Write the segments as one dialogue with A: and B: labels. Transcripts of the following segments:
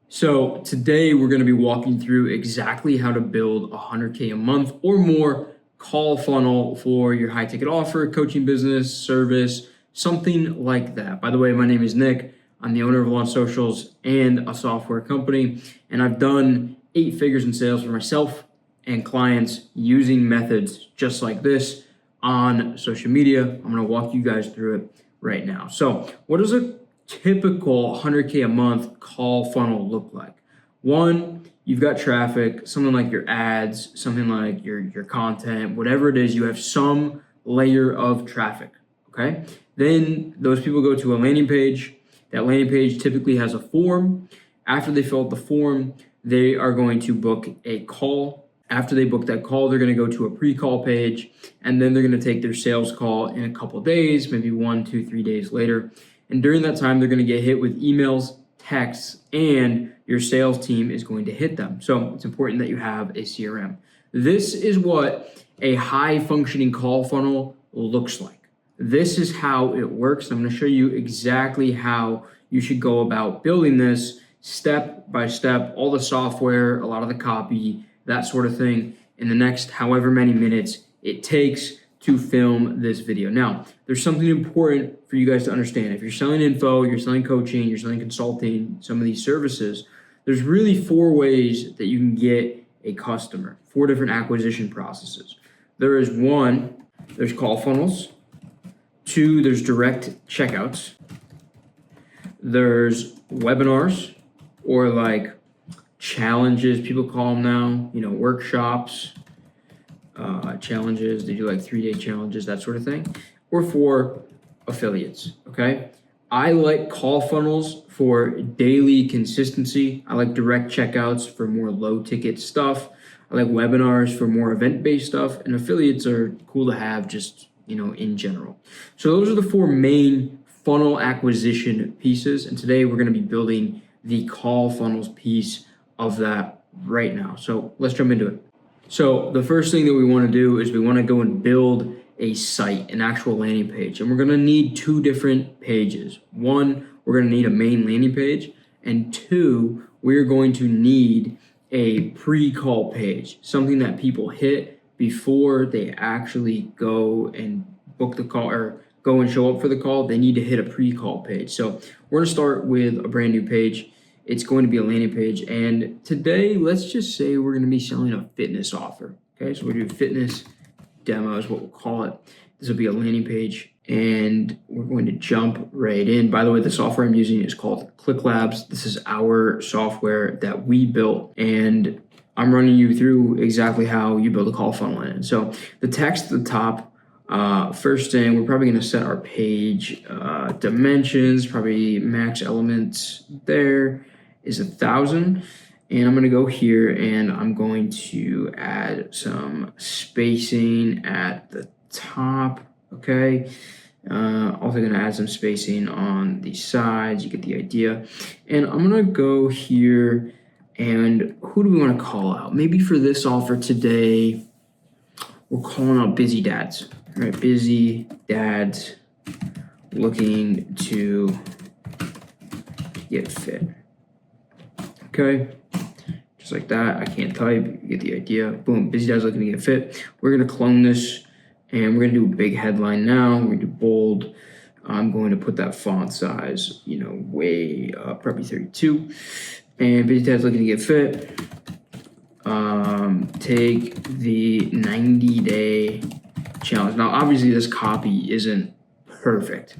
A: So today we're going to be walking through exactly how to build a 100K a month or more call funnel for your high ticket offer, coaching business, service, something like that. By the way, my name is Nick. I'm the owner of Launch Socials and a software company, and I've done 8 figures in sales for myself and clients using methods just like this on social media. I'm going to walk you guys through it right now. So what does a typical 100K a month call funnel look like? One, you've got traffic, something like your ads, something like your content, whatever it is, you have some layer of traffic, okay? Then those people go to a landing page. That landing page typically has a form. After they fill out the form, they are going to book a call. After they book that call, they're going to go to a pre-call page, and then they're going to take their sales call in a couple days, maybe 1, 2, 3 days later. And during that time, they're going to get hit with emails, texts, and your sales team is going to hit them. So it's important that you have a CRM. This is what a high functioning call funnel looks like. This is how it works. I'm going to show you exactly how you should go about building this step by step, all the software, a lot of the copy, that sort of thing, in the next however many minutes it takes to film this video. Now, there's something important for you guys to understand. If you're selling info, you're selling coaching, you're selling consulting, some of these services, there's really 4 ways that you can get a customer, 4 different acquisition processes. There is 1, there's call funnels. 2, there's direct checkouts. There's webinars, or like challenges, people call them now, workshops, challenges. They do like 3-day challenges, that sort of thing. Or for affiliates, okay? I like call funnels for daily consistency. I like direct checkouts for more low ticket stuff. I like webinars for more event-based stuff, and affiliates are cool to have just, in general. So those are the 4 main funnel acquisition pieces. And today we're going to be building the call funnels piece of that right now. So let's jump into it. So the first thing that we want to do is we want to go and build a site, an actual landing page. And we're going to need 2 different pages. 1, we're going to need a main landing page. And 2, we're going to need a pre-call page, something that people hit before they actually go and book the call or go and show up for the call. They need to hit a pre-call page. So we're going to start with a brand new page. It's going to be a landing page. And today, let's just say we're going to be selling a fitness offer. Okay, so we're doing fitness demo is what we'll call it. This will be a landing page, and we're going to jump right in. By the way, the software I'm using is called ClickLabs. This is our software that we built, and I'm running you through exactly how you build a call funnel in. So the text at the top, first thing, we're probably going to set our page dimensions, probably max elements there is 1,000. And I'm going to go here and I'm going to add some spacing at the top. Okay. Also going to add some spacing on the sides. You get the idea. And I'm going to go here, and who do we want to call out? Maybe for this offer today, we're calling out busy dads. All right. Busy dads looking to get fit. Okay. Just like that. I can't type. You get the idea. Boom. Busy dads looking to get fit. We're going to clone this, and we're going to do a big headline now. We're going to do bold. I'm going to put that font size, way up, probably 32. And busy dads looking to get fit. Take the 90-day challenge. Now, obviously, this copy isn't perfect,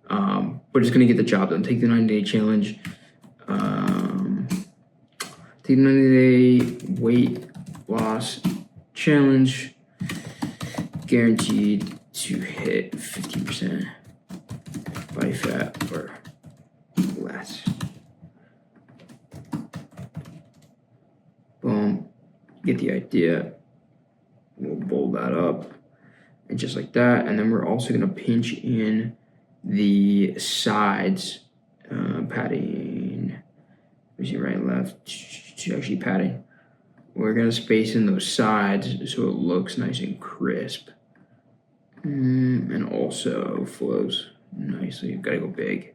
A: but it's going to get the job done. Take the 90-day challenge. Take the 90-day weight loss challenge, guaranteed to hit 15% body fat or less. Boom, get the idea. We'll bold that up, and just like that. And then we're also going to pinch in the sides, padding. We see right and left, actually padding. We're going to space in those sides so it looks nice and crisp. And also flows nicely. You've got to go big.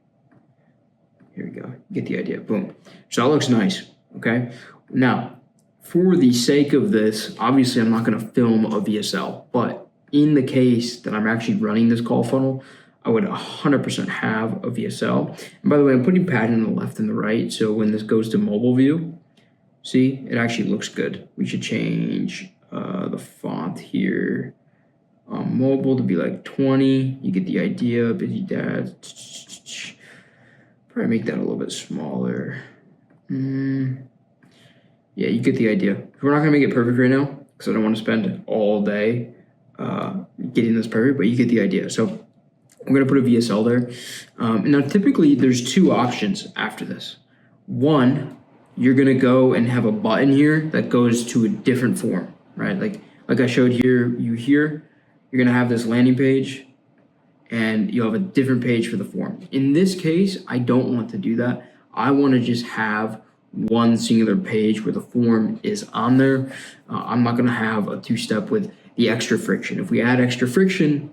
A: Here we go. You get the idea. Boom. So that looks nice. Okay. Now, for the sake of this, obviously I'm not going to film a VSL, but in the case that I'm actually running this call funnel, I would 100% have a VSL. And by the way, I'm putting padding on the left and the right. So when this goes to mobile view, see, it actually looks good. We should change the font here on mobile to be like 20. You get the idea. Busy Dad. Probably make that a little bit smaller. Yeah, you get the idea. We're not gonna make it perfect right now because I don't want to spend all day getting this perfect, but you get the idea. So we're gonna put a VSL there. Now, typically there's two options after this. One, you're gonna go and have a button here that goes to a different form, right? Like I showed here, you're gonna have this landing page and you'll have a different page for the form. In this case, I don't want to do that. I want to just have one singular page where the form is on there. I'm not gonna have a two-step with the extra friction. If we add extra friction,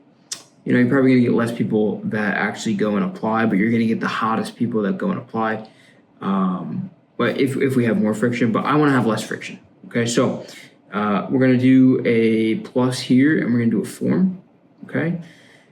A: you're probably gonna get less people that actually go and apply, but you're gonna get the hottest people that go and apply. But if we have more friction, but I wanna have less friction, okay? So we're gonna do a plus here and we're gonna do a form, okay?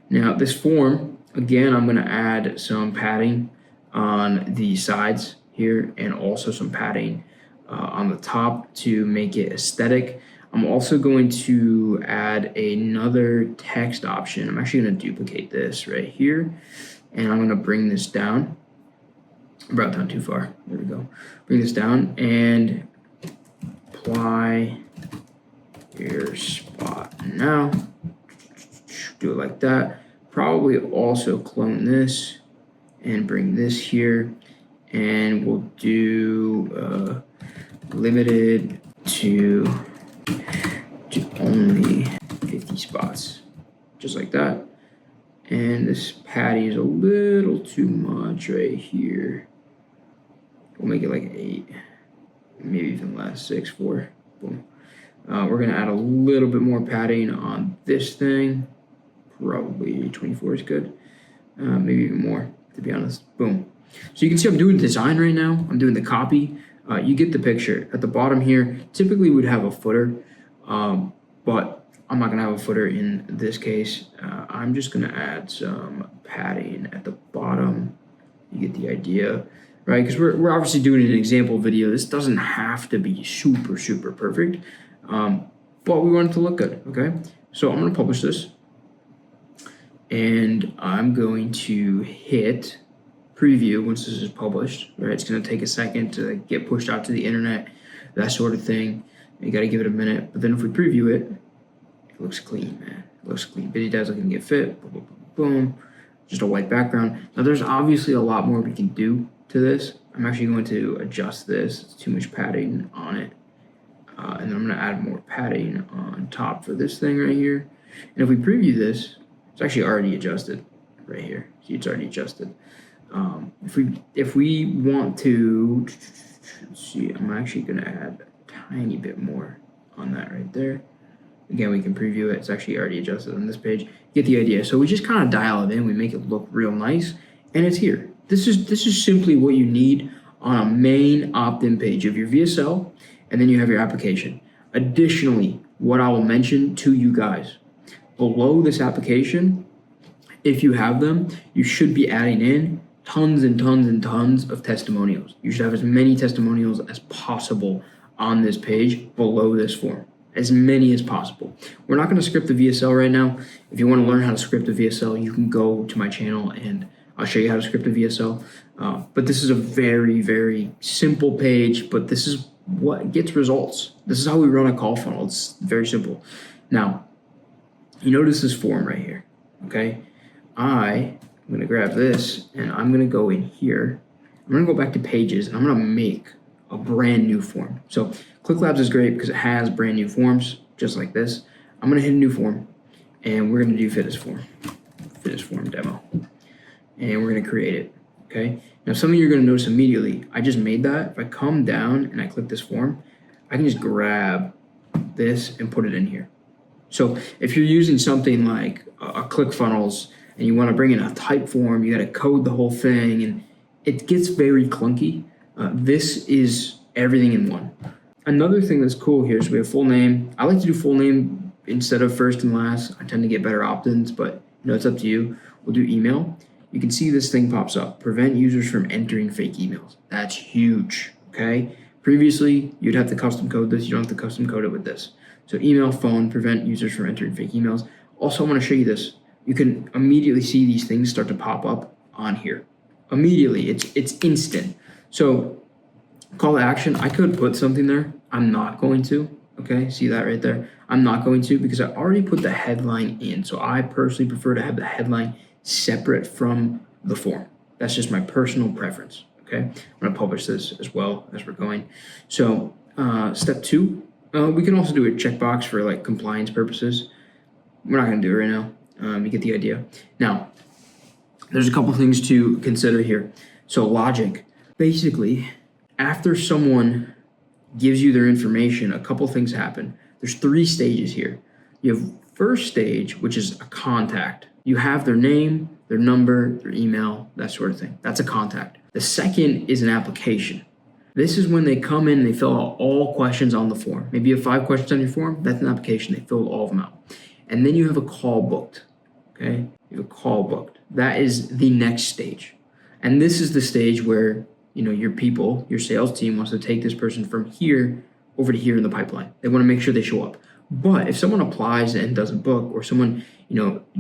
A: Now this form, again, I'm gonna add some padding on the sides here and also some padding on the top to make it aesthetic. I'm also going to add another text option. I'm actually going to duplicate this right here and I'm going to bring this down. I brought it down too far. There we go. Bring this down and apply your spot. Now, do it like that. Probably also clone this and bring this here. And we'll do limited to only 50 spots, just like that. And this patty is a little too much right here. We'll make it like 8, maybe even less, 6, 4, boom. We're gonna add a little bit more padding on this thing. Probably 24 is good, maybe even more, to be honest, boom. So you can see I'm doing design right now. I'm doing the copy. You get the picture. At the bottom here, typically we'd have a footer, but I'm not gonna have a footer in this case. I'm just gonna add some padding at the bottom. You get the idea, right? Because we're obviously doing an example video. This doesn't have to be super, super perfect, but we want it to look good, okay? So I'm gonna publish this, and I'm going to hit preview once this is published, right? It's going to take a second to get pushed out to the internet, that sort of thing. You got to give it a minute. But then if we preview it, it looks clean, man. It looks clean. Busy Dad's looking to get fit. Boom, boom, boom, boom. Just a white background. Now there's obviously a lot more we can do to this. I'm actually going to adjust this. It's too much padding on it. And then I'm going to add more padding on top for this thing right here. And if we preview this, it's actually already adjusted right here. See, it's already adjusted. If we want to, let's see, I'm actually going to add a tiny bit more on that right there. Again, we can preview it. It's actually already adjusted on this page. Get the idea. So we just kind of dial it in. We make it look real nice, and it's here. This is simply what you need on a main opt-in page of your VSL, and then you have your application. Additionally, what I will mention to you guys, below this application, if you have them, you should be adding in tons and tons and tons of testimonials. You should have as many testimonials as possible on this page below this form, as many as possible. We're not going to script the VSL right now. If you want to learn how to script a VSL, you can go to my channel and I'll show you how to script a VSL. But this is a very, very simple page, but this is what gets results. This is how we run a call funnel. It's very simple. Now, you notice this form right here, okay? I'm going to grab this and I'm going to go in here. I'm going to go back to pages and I'm going to make a brand new form. So ClickLabs is great because it has brand new forms just like this. I'm going to hit a new form and we're going to do fitness form demo. And we're going to create it. Okay. Now some of you are going to notice immediately, I just made that. If I come down and I click this form, I can just grab this and put it in here. So if you're using something like a ClickFunnels and you want to bring in a type form, you got to code the whole thing, and it gets very clunky. This is everything in one. Another thing that's cool here is we have full name. I like to do full name instead of first and last. I tend to get better opt-ins, but it's up to you. We'll do email. You can see this thing pops up. Prevent users from entering fake emails. That's huge, okay? Previously, you'd have to custom code this. You don't have to custom code it with this. So email, phone, prevent users from entering fake emails. Also, I want to show you this. You can immediately see these things start to pop up on here. Immediately, it's instant. So call to action, I could put something there. I'm not going to, okay? See that right there? I'm not going to because I already put the headline in. So I personally prefer to have the headline separate from the form. That's just my personal preference, okay? I'm gonna publish this as well as we're going. So step 2, we can also do a checkbox for like compliance purposes. We're not gonna do it right now. You get the idea. Now, there's a couple things to consider here. So logic, basically, after someone gives you their information, a couple things happen. There's 3 stages here. You have first stage, which is a contact. You have their name, their number, their email, that sort of thing. That's a contact. The second is an application. This is when they come in and they fill out all questions on the form. Maybe you have 5 questions on your form, that's an application. They fill all of them out. And then you have a call booked, okay? You have a call booked. That is the next stage. And this is the stage where, your people, your sales team wants to take this person from here over to here in the pipeline. They want to make sure they show up. But if someone applies and doesn't book, or someone,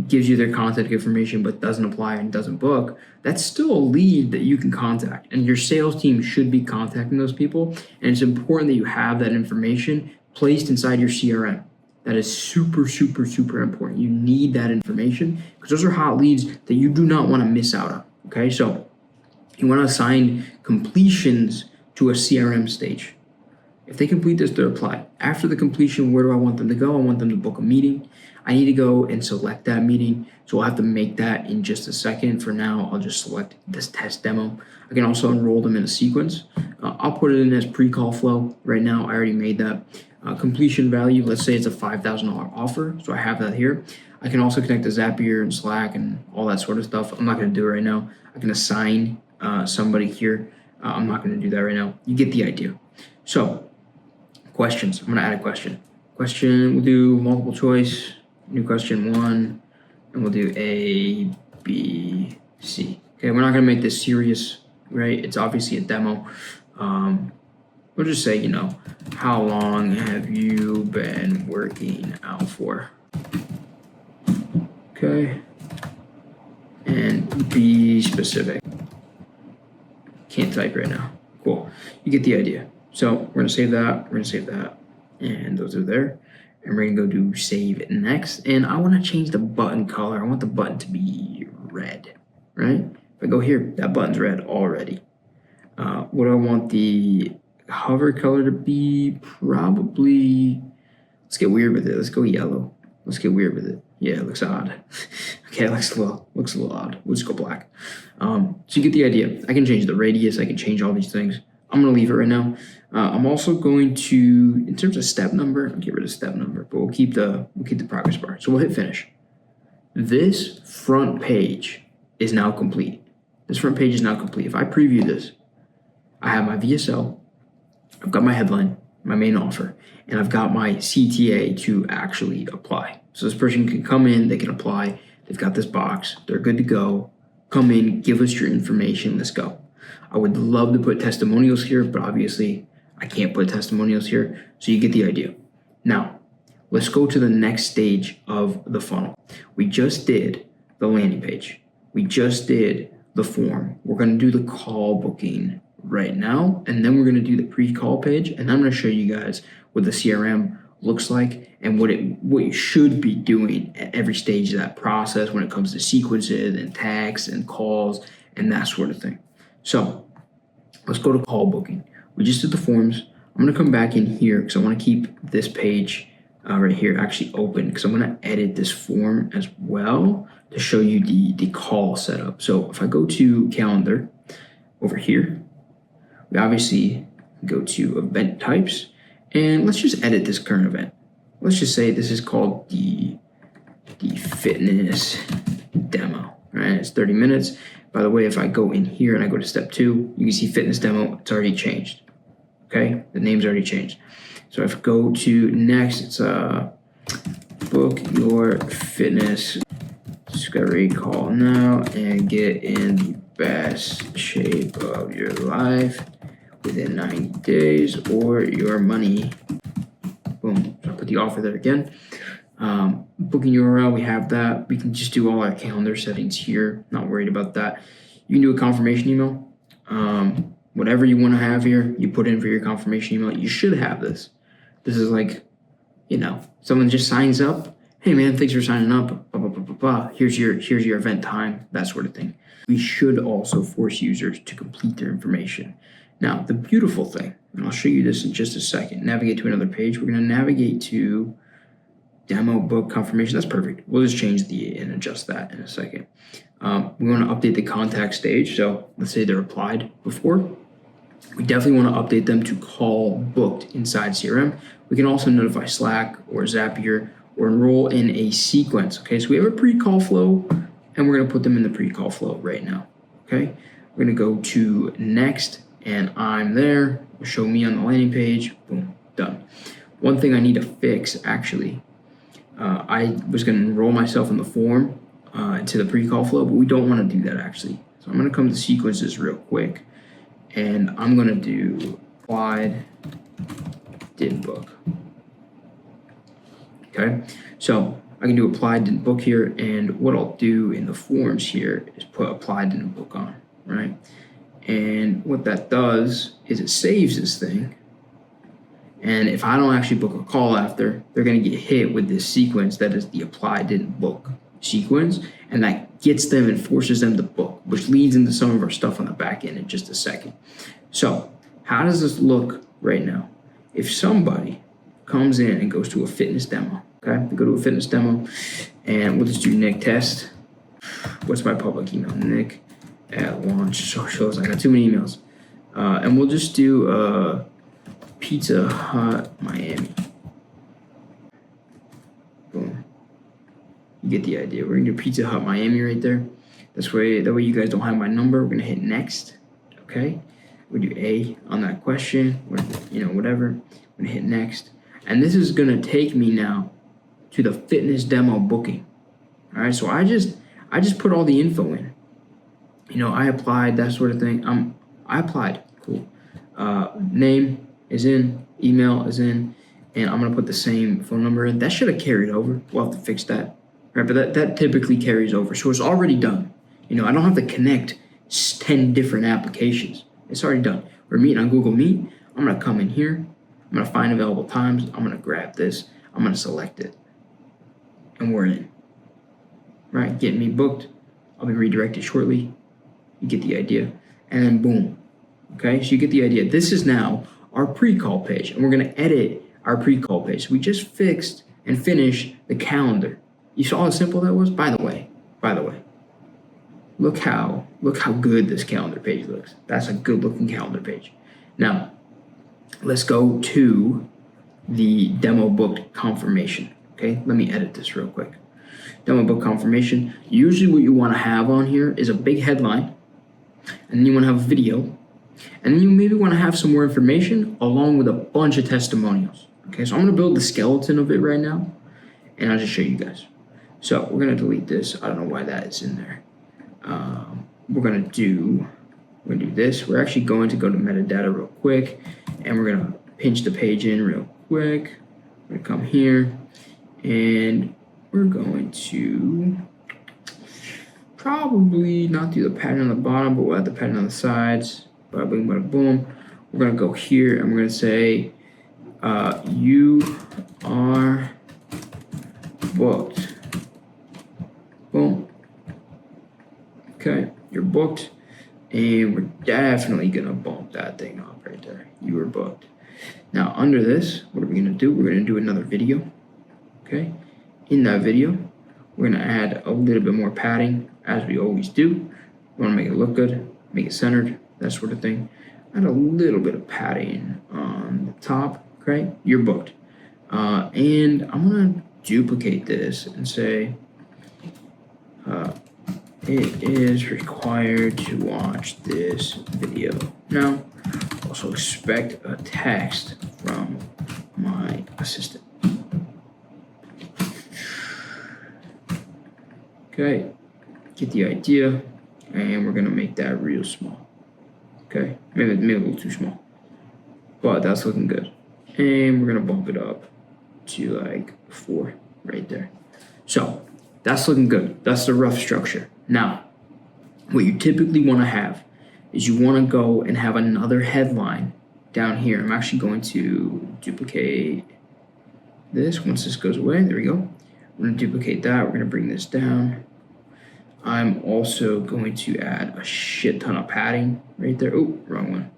A: gives you their contact information but doesn't apply and doesn't book, that's still a lead that you can contact. And your sales team should be contacting those people. And it's important that you have that information placed inside your CRM. That is super, super, super important. You need that information because those are hot leads that you do not want to miss out on. Okay, so you want to assign completions to a CRM stage. If they complete this, they're applied. After the completion, where do I want them to go? I want them to book a meeting. I need to go and select that meeting. So I'll have to make that in just a second. For now, I'll just select this test demo. I can also enroll them in a sequence. I'll put it in as pre-call flow. Right now, I already made that. Completion value, let's say it's a $5,000 offer. So I have that here. I can also connect to Zapier and Slack and all that sort of stuff. I'm not going to do it right now. I can assign somebody here. I'm not going to do that right now. You get the idea. So questions. I'm going to add a question. We'll do multiple choice, new question 1, and we'll do A, B, C. Okay, we're not going to make this serious, right? It's obviously a demo. We'll just say, how long have you been working out for? Okay. And be specific. Can't type right now. Cool. You get the idea. So we're going to save that. We're going to save that. And those are there. And we're going to go do save next. And I want to change the button color. I want the button to be red, right? If I go here, that button's red already. What do I want the hover color to be? Probably, let's get weird with it. Let's go yellow. Let's get weird with it. Yeah, it looks odd. Okay, it looks a little odd. We'll just go black. So you get the idea. I can change the radius. I can change all these things. I'm going to leave it right now. I'm also going to, in terms of step number, I'll get rid of step number, but we'll keep the progress bar. So we'll hit finish. This front page is now complete. This front page is now complete. If I preview this, I have my VSL, I've got my headline, my main offer, and I've got my CTA to actually apply. So this person can come in, they can apply, they've got this box, they're good to go. Come in, give us your information, let's go. I would love to put testimonials here, but obviously I can't put testimonials here, so you get the idea. Now, let's go to the next stage of the funnel. We just did the landing page. We just did the form. We're gonna do the call booking right now, and then we're gonna do the pre-call page, and I'm gonna show you guys what the CRM looks like and what you should be doing at every stage of that process when it comes to sequences and tags and calls and that sort of thing. So let's go to call booking. We just did the forms. I'm gonna come back in here because I wanna keep this page right here actually open because I'm gonna edit this form as well to show you the call setup. So if I go to calendar over here, we obviously go to event types, and let's just edit this current event. Let's just say this is called the fitness demo, right? It's 30 minutes. By the way, if I go in here and I go to step 2, you can see fitness demo, it's already changed. Okay, the name's already changed. So if I go to next, it's book your fitness discovery call now and get in the best shape of your life within 90 days or your money. Boom. So I put the offer there again. Booking URL, we have that. We can just do all our calendar settings here. Not worried about that. You can do a confirmation email. Whatever you want to have here, you put in for your confirmation email. You should have this. This is like, someone just signs up. Hey man, thanks for signing up. Blah, blah, blah, blah, blah. Here's your event time, that sort of thing. We should also force users to complete their information. Now, the beautiful thing, and I'll show you this in just a second. Navigate to another page. We're going to navigate to demo book confirmation. That's perfect. We'll just change and adjust that in a second. We want to update the contact stage. So let's say they're applied before. We definitely want to update them to call booked inside CRM. We can also notify Slack or Zapier or enroll in a sequence. Okay, so we have a pre-call flow and we're going to put them in the pre-call flow right now. Okay, we're going to go to next and I'm there. It'll show me on the landing page. Boom, done. One thing I need to fix actually, I was going to enroll myself in the form into the pre-call flow, but we don't want to do that actually. So I'm going to come to sequences real quick and I'm going to do applied didn't book. Okay, so I can do applied didn't book here, and what I'll do in the forms here is put applied didn't book on, right? And what that does is it saves this thing. And if I don't actually book a call after, they're going to get hit with this sequence that is the applied didn't book sequence. And that gets them and forces them to book, which leads into some of our stuff on the back end in just a second. So how does this look right now? If somebody comes in and goes to a fitness demo, okay? They go to a fitness demo and we'll just do Nick test. What's my public email? Nick at launch socials. I got too many emails. And we'll just do Pizza Hut Miami. Boom. You get the idea. We're gonna do Pizza Hut Miami right there. That way you guys don't have my number. We're gonna hit next. Okay. We do A on that question. Whatever. I'm gonna hit next. And this is gonna take me now to the fitness demo booking. All right. So I just put all the info in. I applied, that sort of thing. I applied. Cool. Name is in, email is in, and I'm gonna put the same phone number in. That should have carried over. We'll have to fix that. Right, but that typically carries over. So it's already done. I don't have to connect 10 different applications. It's already done. We're meeting on Google Meet. I'm gonna come in here. I'm gonna find available times. I'm gonna grab this. I'm gonna select it. And we're in. Right, getting me booked. I'll be redirected shortly. You get the idea. And then boom. Okay, so you get the idea. This is now our pre-call page. And we're gonna edit our pre-call page. So we just fixed and finished the calendar. You saw how simple that was? By the way, look how good this calendar page looks. That's a good looking calendar page. Now, let's go to the demo booked confirmation. Okay, let me edit this real quick. Demo book confirmation. Usually what you want to have on here is a big headline, and then you want to have a video, and then you maybe want to have some more information along with a bunch of testimonials. Okay, so I'm going to build the skeleton of it right now, and I'll just show you guys. So we're going to delete this. I don't know why that is in there. We're going to do this. We're actually going to go to metadata real quick, and we're going to pinch the page in real quick. We're going to come here, and we're going to probably not do the pattern on the bottom, but we'll add the pattern on the sides. Bada boom, bada boom. We're going to go here, and we're going to say, you are booked. Boom. Okay, you're booked. And we're definitely going to bump that thing up right there. You were booked. Now, under this, what are we going to do? We're going to do another video. Okay. In that video, we're going to add a little bit more padding, as we always do. We want to make it look good, make it centered, that sort of thing. Add a little bit of padding on the top. Okay, you're booked. And I'm going to duplicate this and say, it is required to watch this video. Now, also expect a text from my assistant. Okay, get the idea, and we're gonna make that real small. Okay, maybe a little too small, but that's looking good. And we're gonna bump it up to like 4 right there. So that's looking good. That's the rough structure. Now, what you typically want to have is you want to go and have another headline down here. I'm actually going to duplicate this once this goes away. There we go. We're going to duplicate that. We're going to bring this down. I'm also going to add a shit ton of padding right there. Oh, wrong one.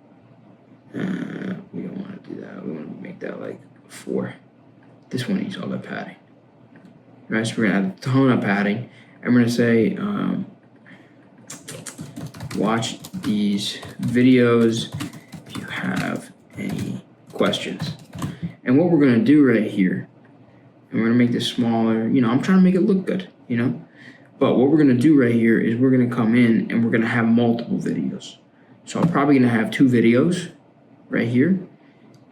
A: We don't want to do that. We want to make that like 4. This one needs all that padding. Right, so we're going to add a ton of padding. And we're going to say, watch these videos if you have any questions. And what we're going to do right here, and we're going to make this smaller. I'm trying to make it look good, But what we're going to do right here is we're going to come in and we're going to have multiple videos. So I'm probably going to have 2 videos right here.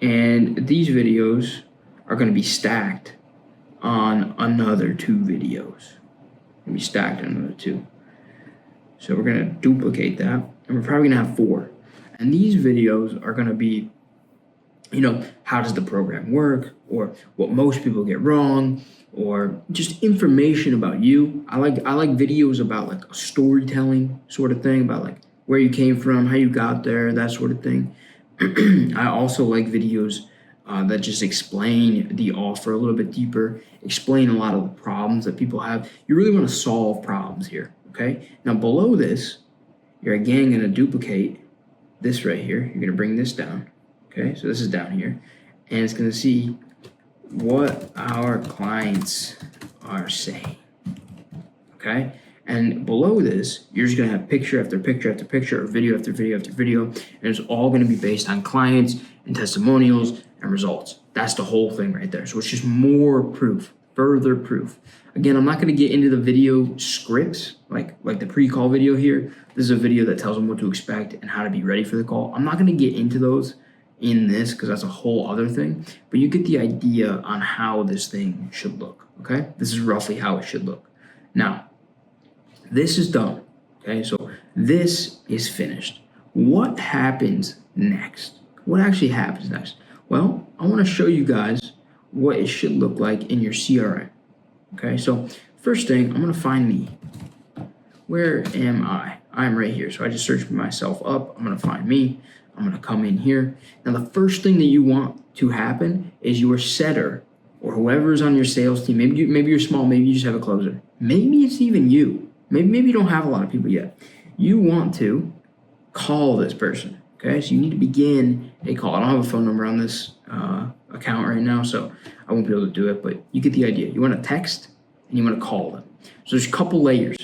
A: And these videos are going to be stacked on another 2 videos. Going to be stacked on another 2. So we're going to duplicate that. And we're probably going to have 4. And these videos are going to be, how does the program work? Or what most people get wrong? Or just information about you. I like videos about like a storytelling sort of thing, about like where you came from, how you got there, that sort of thing. I also like videos that just explain the offer a little bit deeper, explain a lot of the problems that people have. You really want to solve problems here, okay? Now below this, you're again going to duplicate this right here. You're going to bring this down, okay? So this is down here, and it's going to see what our clients are saying, okay? And below this, you're just going to have picture after picture after picture, or video after video after video, and it's all going to be based on clients and testimonials and results. That's the whole thing right there. So it's just more proof, further proof. Again, I'm not going to get into the video scripts, like the pre-call video here. This is a video that tells them what to expect and how to be ready for the call. I'm not going to get into those in this because that's a whole other thing, but you get the idea on how this thing should look, okay? This is roughly how it should look. Now, this is done, okay? So this is finished. What happens next? What actually happens next? Well, I want to show you guys what it should look like in your CRM, okay? So first thing, I'm going to find me. Where am I? I'm right here. So I just searched myself up. I'm going to find me. I'm going to come in here. Now, the first thing that you want to happen is your setter or whoever's on your sales team. Maybe you're small. Maybe you just have a closer. Maybe it's even you. Maybe you don't have a lot of people yet. You want to call this person, okay? So you need to begin a call. I don't have a phone number on this account right now, so I won't be able to do it, but you get the idea. You want to text and you want to call them. So there's a couple layers.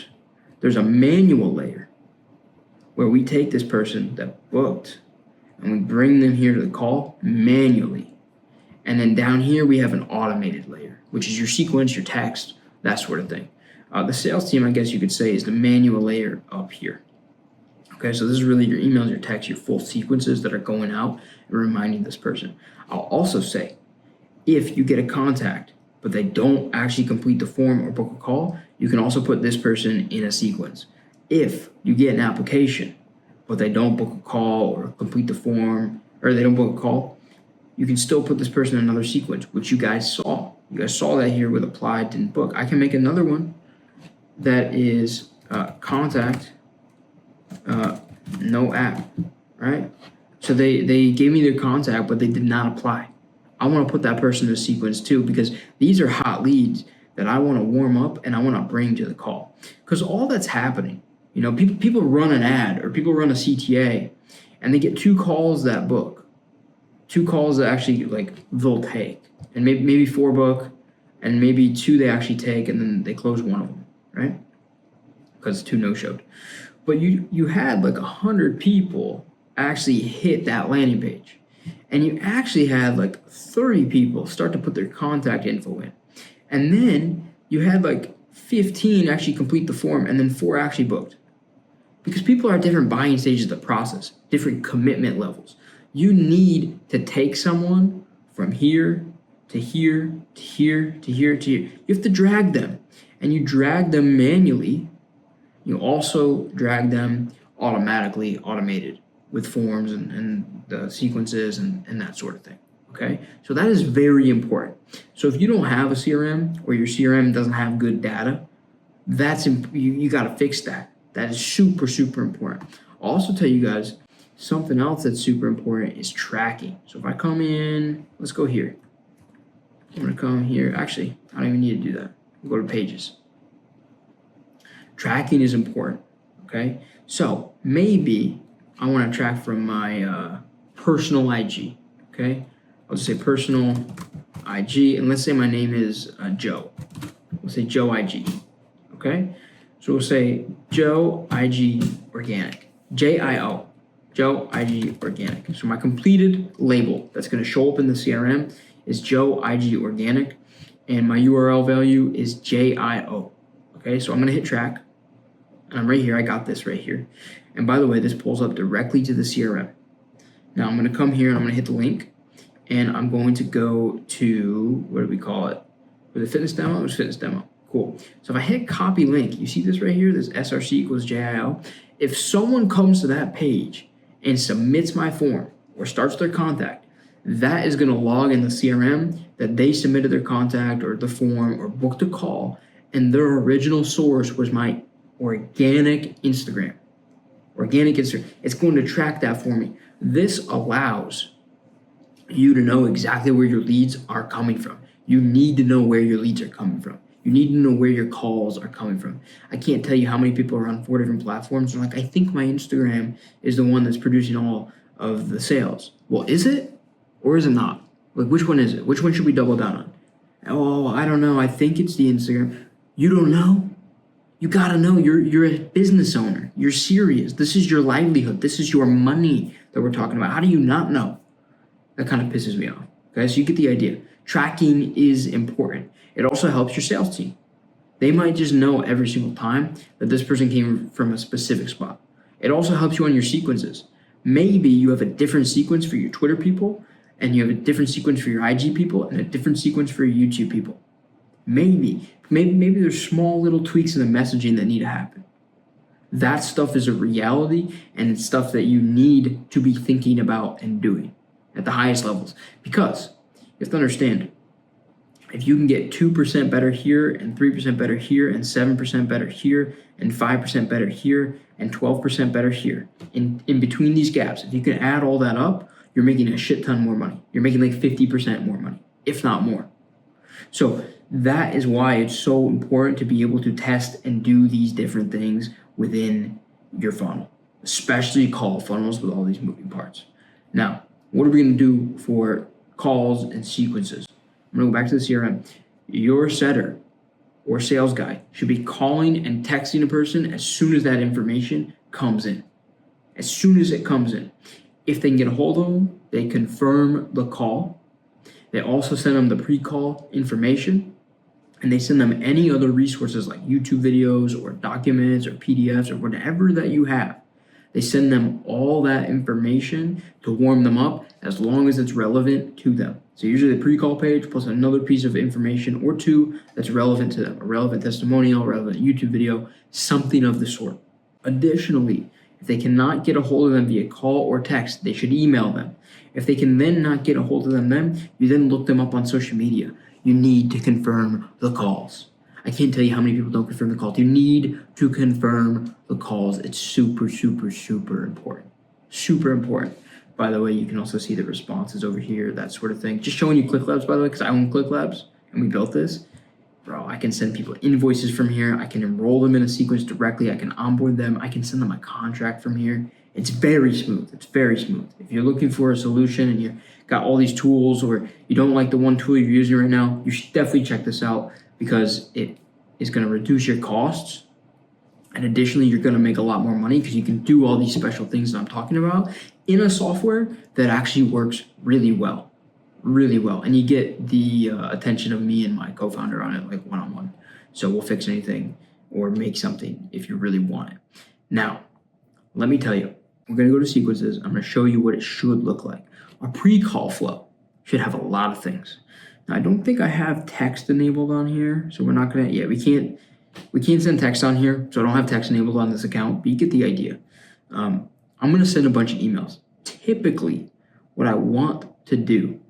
A: There's a manual layer where we take this person that booked and we bring them here to the call manually. And then down here, we have an automated layer, which is your sequence, your text, that sort of thing. The sales team, I guess you could say, is the manual layer up here. Okay, so this is really your emails, your texts, your full sequences that are going out and reminding this person. I'll also say, if you get a contact, but they don't actually complete the form or book a call, you can also put this person in a sequence. If you get an application, but they don't book a call or complete the form, or they don't book a call, you can still put this person in another sequence, which you guys saw. You guys saw that here with applied, didn't book. I can make another one that is contact, no app, right? So they gave me their contact, but they did not apply. I want to put that person in a sequence too, because these are hot leads that I want to warm up and I want to bring to the call. Because all that's happening, people run an ad or people run a CTA and they get 2 calls that book, 2 calls that actually they'll take, and maybe 4 book, and maybe 2 they actually take, and then they close one of them, right? Because 2 no-showed. But you had 100 people actually hit that landing page, and you actually had 30 people start to put their contact info in, and then you had 15 actually complete the form, and then 4 actually booked. Because people are at different buying stages of the process, different commitment levels. You need to take someone from here to here to here to here to here. You have to drag them, and you drag them manually. You also drag them automatically, automated with forms and the sequences and that sort of thing. Okay, so that is very important. So if you don't have a CRM or your CRM doesn't have good data, you got to fix that. That is super, super important. I'll also tell you guys something else that's super important is tracking. So if I come in, let's go here. I'm going to come here. Actually, I don't even need to do that. We'll go to pages. Tracking is important. Okay, so maybe I want to track from my personal IG. Okay, I'll just say personal IG, and let's say my name is Joe. We'll say Joe IG. Okay, so we'll say Joe IG Organic. JIO. Joe IG Organic. So my completed label that's going to show up in the CRM is Joe IG Organic, and my URL value is JIO. Okay, so I'm going to hit track. And I'm right here. I got this right here. And by the way, this pulls up directly to the CRM. Now I'm going to come here and I'm going to hit the link. And I'm going to go to, what do we call it? For the fitness demo, it's fitness demo. Cool. So if I hit copy link, you see this right here, this SRC equals JIO. If someone comes to that page and submits my form or starts their contact, that is going to log in the CRM that they submitted their contact or the form or booked a call, and their original source was my organic Instagram. Organic Instagram. It's going to track that for me. This allows you to know exactly where your leads are coming from. You need to know where your leads are coming from. You need to know where your calls are coming from. I can't tell you how many people are on 4 different platforms. They're like, I think my Instagram is the one that's producing all of the sales. Well, is it or is it not? Like, which one is it? Which one should we double down on? Oh, I don't know. I think it's the Instagram. You don't know? You gotta know. You're a business owner. You're serious. This is your livelihood. This is your money that we're talking about. How do you not know? That kind of pisses me off. Okay, so you get the idea. Tracking is important. It also helps your sales team. They might just know every single time that this person came from a specific spot. It also helps you on your sequences. Maybe you have a different sequence for your Twitter people, and you have a different sequence for your IG people, and a different sequence for your YouTube people. Maybe there's small little tweaks in the messaging that need to happen. That stuff is a reality, and it's stuff that you need to be thinking about and doing at the highest levels. Because you have to understand, if you can get 2% better here, and 3% better here, and 7% better here, and 5% better here, and 12% better here, in between these gaps, if you can add all that up, you're making a shit ton more money. You're making like 50% more money, if not more. So that is why it's so important to be able to test and do these different things within your funnel, especially call funnels with all these moving parts. Now, what are we going to do for calls and sequences? I'm going to go back to the CRM. Your setter or sales guy should be calling and texting a person as soon as that information comes in. As soon as it comes in. If they can get a hold of them, they confirm the call. They also send them the pre-call information, and they send them any other resources like YouTube videos or documents or PDFs or whatever that you have. They send them all that information to warm them up as long as it's relevant to them. So usually the pre-call page plus another piece of information or two that's relevant to them, a relevant testimonial, relevant YouTube video, something of the sort. Additionally, if they cannot get a hold of them via call or text, they should email them. If they can then not get a hold of them then, you then look them up on social media. You need to confirm the calls. I can't tell you how many people don't confirm the calls. You need to confirm the calls. It's super, super, super important. Super important. By the way, you can also see the responses over here, that sort of thing. Just showing you ClickLabs, by the way, because I own ClickLabs and we built this. Bro, I can send people invoices from here. I can enroll them in a sequence directly. I can onboard them. I can send them a contract from here. It's very smooth. It's very smooth. If you're looking for a solution and you've got all these tools, or you don't like the one tool you're using right now, you should definitely check this out because it is going to reduce your costs. And additionally, you're going to make a lot more money because you can do all these special things that I'm talking about in a software that actually works really well. Really well. And you get the attention of me and my co-founder on it, like one-on-one. So we'll fix anything or make something if you really want it. Now, let me tell you, we're going to go to sequences. I'm going to show you what it should look like. A pre-call flow should have a lot of things. Now, I don't think I have text enabled on here, so we're not going to, we can't send text on here, so I don't have text enabled on this account, but you get the idea. I'm going to send a bunch of emails. Typically, what I want to do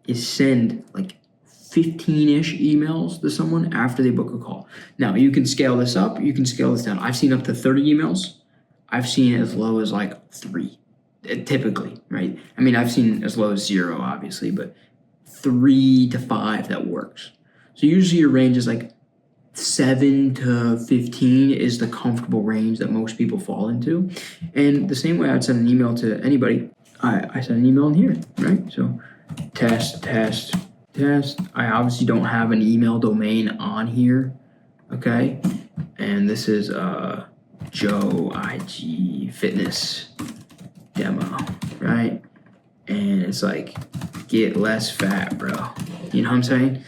A: is send like 15-ish emails to someone after they book a call. Now, you can scale this up, you can scale this down. I've seen up to 30 emails. I've seen it as low as like 3, typically, right? I mean, I've seen as low as 0, obviously, but 3 to 5, that works. So usually your range is like 7 to 15 is the comfortable range that most people fall into. And the same way I'd send an email to anybody, I send an email in here, right? So test. I obviously don't have an email domain on here, okay? And this is Joe IG Fitness demo, right? And it's like, get less fat, bro. You know what I'm saying?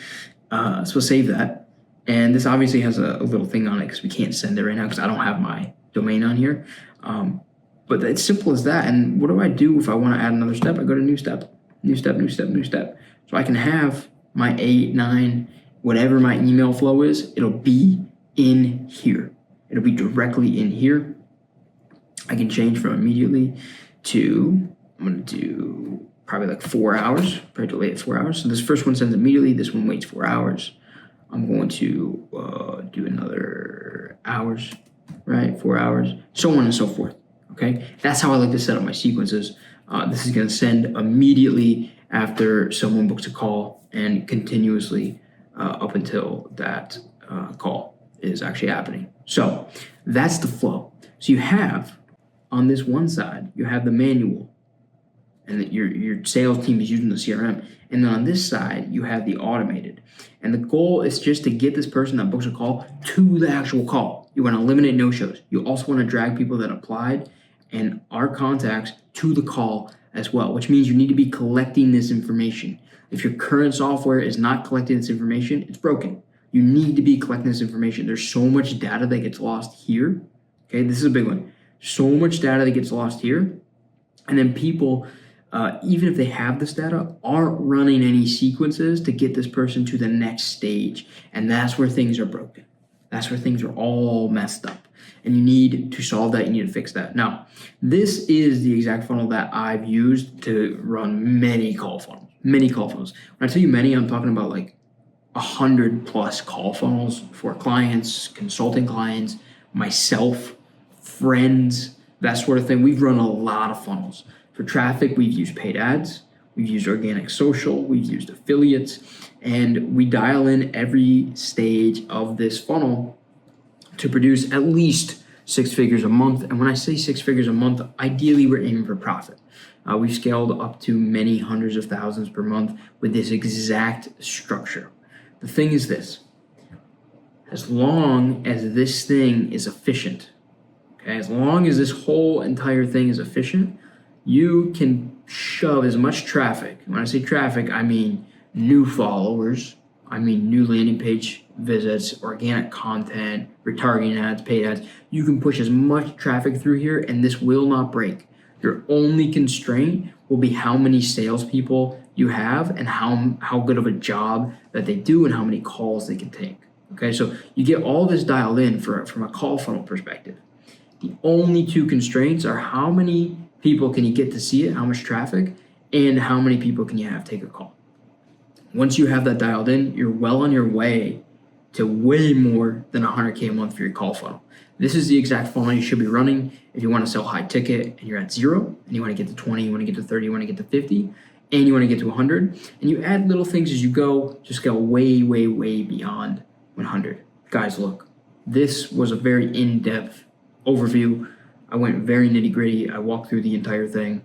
A: So we'll save that. And this obviously has a little thing on it because we can't send it right now because I don't have my domain on here. But it's simple as that. And what do I do if I want to add another step? I go to new step. So I can have my 8, 9, whatever my email flow is, it'll be in here. It'll be directly in here. I can change from immediately to, I'm going to do probably like 4 hours, probably delay it 4 hours. So this first one sends immediately. This one waits 4 hours. I'm going to do another hours, right? 4 hours, so on and so forth. Okay, that's how I like to set up my sequences. This is going to send immediately after someone books a call and continuously up until that call is actually happening. So that's the flow. So you have on this one side, you have the manual, and that your sales team is using the CRM. And then on this side, you have the automated. And the goal is just to get this person that books a call to the actual call. You want to eliminate no-shows. You also want to drag people that applied and our contacts to the call as well, which means you need to be collecting this information. If your current software is not collecting this information, it's broken. You need to be collecting this information. There's so much data that gets lost here. Okay, this is a big one. So much data that gets lost here. And then people, even if they have this data, aren't running any sequences to get this person to the next stage. And that's where things are broken. That's where things are all messed up. And you need to solve that. You need to fix that. Now, this is the exact funnel that I've used to run many call funnels. Many call funnels. When I tell you many, I'm talking about like 100+ call funnels for clients, consulting clients, myself, friends, that sort of thing. We've run a lot of funnels. For traffic, we've used paid ads, we've used organic social, we've used affiliates, and we dial in every stage of this funnel to produce at least 6 figures a month. And when I say 6 figures a month, ideally we're aiming for profit. We've scaled up to many hundreds of thousands per month with this exact structure. The thing is this, as long as this thing is efficient, okay, as long as this whole entire thing is efficient, you can shove as much traffic. When I say traffic, I mean new followers, I mean new landing page visits, organic content, retargeting ads, paid ads. You can push as much traffic through here and this will not break. Your only constraint will be how many salespeople you have and how good of a job that they do and how many calls they can take. Okay, so you get all this dialed in from a call funnel perspective. The only 2 constraints are how many people can you get to see it, how much traffic, and how many people can you have take a call. Once you have that dialed in, you're well on your way to way more than 100K a month for your call funnel. This is the exact funnel you should be running if you want to sell high ticket and you're at 0, and you want to get to 20, you want to get to 30, you want to get to 50, and you want to get to 100. And you add little things as you go to scale way, way, way beyond 100. Guys, look, this was a very in-depth overview. I went very nitty gritty. I walked through the entire thing.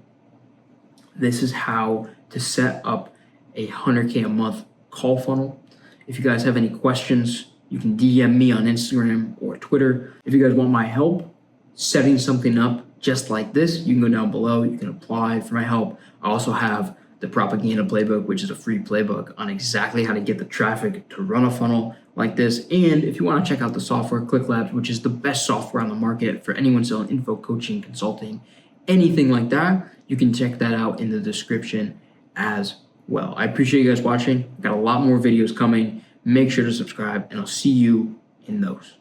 A: This is how to set up a 100K a month call funnel. If you guys have any questions, you can DM me on Instagram or Twitter. If you guys want my help setting something up just like this, you can go down below. You can apply for my help. I also have the Propaganda Playbook, which is a free playbook on exactly how to get the traffic to run a funnel like this. And if you want to check out the software, ClickLabs, which is the best software on the market for anyone selling info, coaching, consulting, anything like that, you can check that out in the description as well. I appreciate you guys watching. Got a lot more videos coming. Make sure to subscribe, and I'll see you in those.